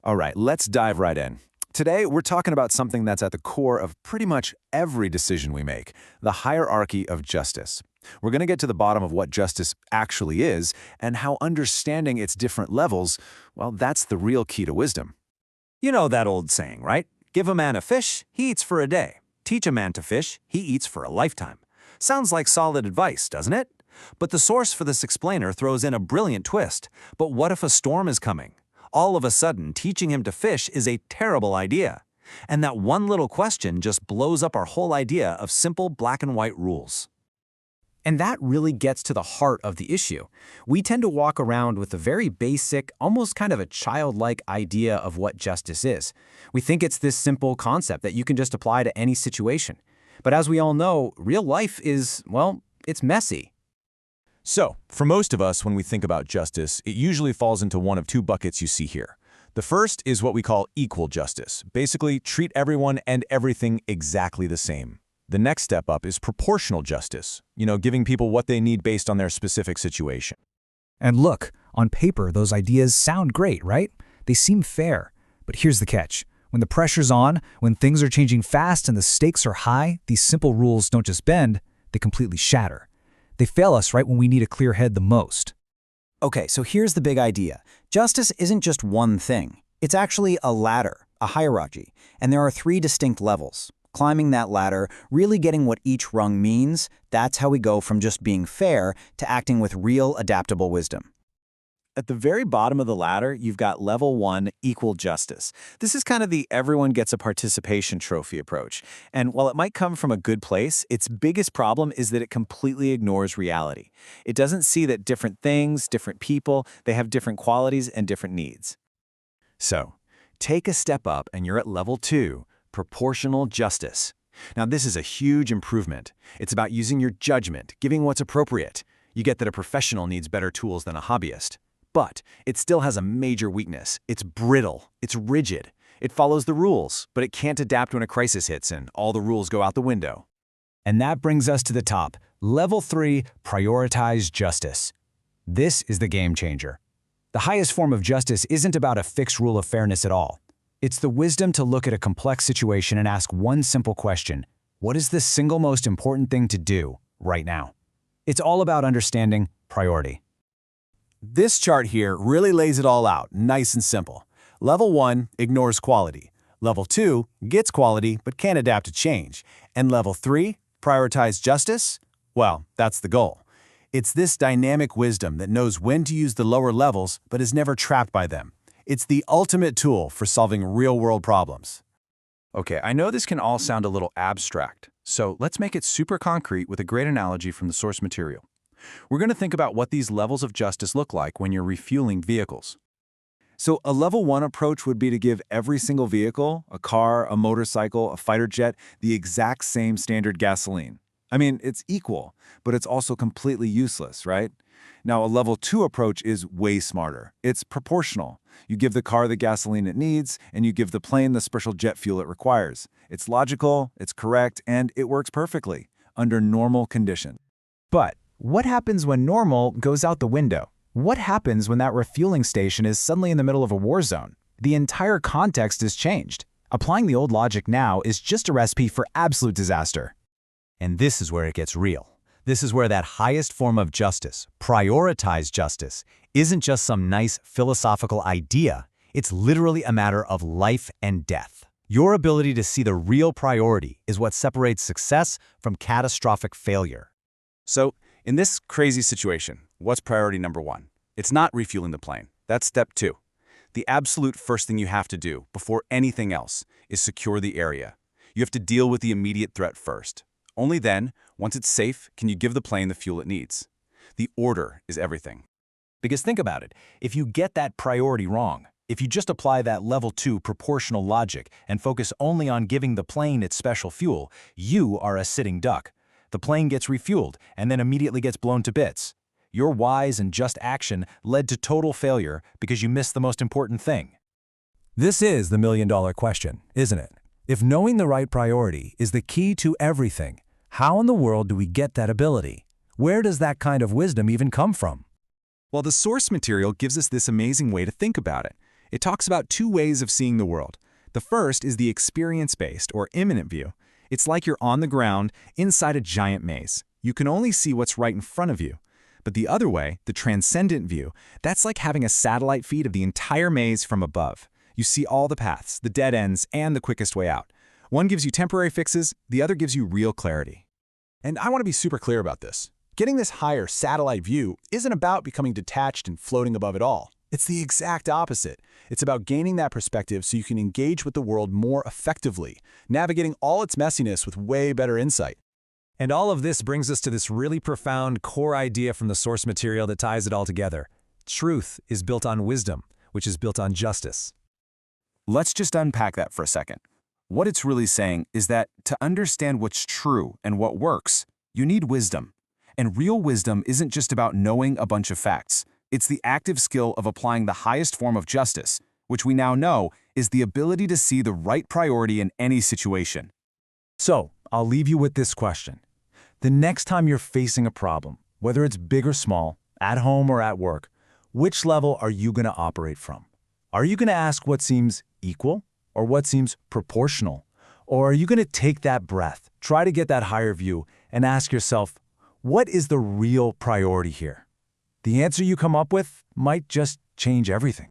All right, let's dive right in. Today, we're talking about something that's at the core of pretty much every decision we make, the hierarchy of justice. We're going to get to the bottom of what justice actually is and how understanding its different levels, well, that's the real key to wisdom. You know that old saying, right? Give a man a fish, he eats for a day. Teach a man to fish, he eats for a lifetime. Sounds like solid advice, doesn't it? But the source for this explainer throws in a brilliant twist. But what if a storm is coming? All of a sudden, teaching him to fish is a terrible idea. And that one little question just blows up our whole idea of simple black and white rules. And that really gets to the heart of the issue. We tend to walk around with a very basic, almost kind of a childlike idea of what justice is. We think it's this simple concept that you can just apply to any situation. But as we all know, real life is, well, it's messy. So, for most of us, when we think about justice, it usually falls into one of two buckets you see here. The first is what we call equal justice. Basically, treat everyone and everything exactly the same. The next step up is proportional justice, giving people what they need based on their specific situation. And look, on paper, those ideas sound great, right? They seem fair. But here's the catch. When the pressure's on, when things are changing fast and the stakes are high, these simple rules don't just bend, they completely shatter. They fail us right when we need a clear head the most. Okay, so here's the big idea. Justice isn't just one thing. It's actually a ladder, a hierarchy, and there are three distinct levels. Climbing that ladder, really getting what each rung means, that's how we go from just being fair to acting with real adaptable wisdom. At the very bottom of the ladder, you've got level 1, equal justice. This is kind of the everyone gets a participation trophy approach. And while it might come from a good place, its biggest problem is that it completely ignores reality. It doesn't see that different things, different people, they have different qualities and different needs. So, take a step up and you're at level 2, proportional justice. Now, this is a huge improvement. It's about using your judgment, giving what's appropriate. You get that a professional needs better tools than a hobbyist. But it still has a major weakness. It's brittle. It's rigid. It follows the rules, but it can't adapt when a crisis hits and all the rules go out the window. And that brings us to the top. Level 3, prioritize justice. This is the game changer. The highest form of justice isn't about a fixed rule of fairness at all. It's the wisdom to look at a complex situation and ask one simple question. What is the single most important thing to do right now? It's all about understanding priority. This chart here really lays it all out, nice and simple. Level 1 ignores quality. Level 2 gets quality but can't adapt to change. And Level 3, prioritize justice? Well, that's the goal. It's this dynamic wisdom that knows when to use the lower levels but is never trapped by them. It's the ultimate tool for solving real-world problems. Okay, I know this can all sound a little abstract, so let's make it super concrete with a great analogy from the source material. We're going to think about what these levels of justice look like when you're refueling vehicles. So a level 1 approach would be to give every single vehicle, a car, a motorcycle, a fighter jet, the exact same standard gasoline. I mean, it's equal, but it's also completely useless, right? Now, a level 2 approach is way smarter. It's proportional. You give the car the gasoline it needs, and you give the plane the special jet fuel it requires. It's logical, it's correct, and it works perfectly under normal conditions. But what happens when normal goes out the window? What happens when that refueling station is suddenly in the middle of a war zone? The entire context is changed. Applying the old logic now is just a recipe for absolute disaster. And this is where it gets real. This is where that highest form of justice, prioritize justice, isn't just some nice philosophical idea. It's literally a matter of life and death. Your ability to see the real priority is what separates success from catastrophic failure. So, in this crazy situation, what's priority number 1? It's not refueling the plane. That's step 2. The absolute first thing you have to do before anything else is secure the area. You have to deal with the immediate threat first. Only then, once it's safe, can you give the plane the fuel it needs. The order is everything. Because think about it, if you get that priority wrong, if you just apply that level 2 proportional logic and focus only on giving the plane its special fuel, you are a sitting duck. The plane gets refueled and then immediately gets blown to bits. Your wise and just action led to total failure because you missed the most important thing. This is the million-dollar question, isn't it? If knowing the right priority is the key to everything, how in the world do we get that ability? Where does that kind of wisdom even come from? Well, the source material gives us this amazing way to think about it. It talks about two ways of seeing the world. The first is the experience-based or imminent view. It's like you're on the ground inside a giant maze. You can only see what's right in front of you. But the other way, the transcendent view, that's like having a satellite feed of the entire maze from above. You see all the paths, the dead ends, and the quickest way out. One gives you temporary fixes, the other gives you real clarity. And I want to be super clear about this. Getting this higher satellite view isn't about becoming detached and floating above it all. It's the exact opposite. It's about gaining that perspective so you can engage with the world more effectively, navigating all its messiness with way better insight. And all of this brings us to this really profound core idea from the source material that ties it all together. Truth is built on wisdom, which is built on justice. Let's just unpack that for a second. What it's really saying is that to understand what's true and what works, you need wisdom. And real wisdom isn't just about knowing a bunch of facts. It's the active skill of applying the highest form of justice, which we now know is the ability to see the right priority in any situation. So, I'll leave you with this question. The next time you're facing a problem, whether it's big or small, at home or at work, which level are you going to operate from? Are you going to ask what seems equal or what seems proportional? Or are you going to take that breath, try to get that higher view, and ask yourself, what is the real priority here? The answer you come up with might just change everything.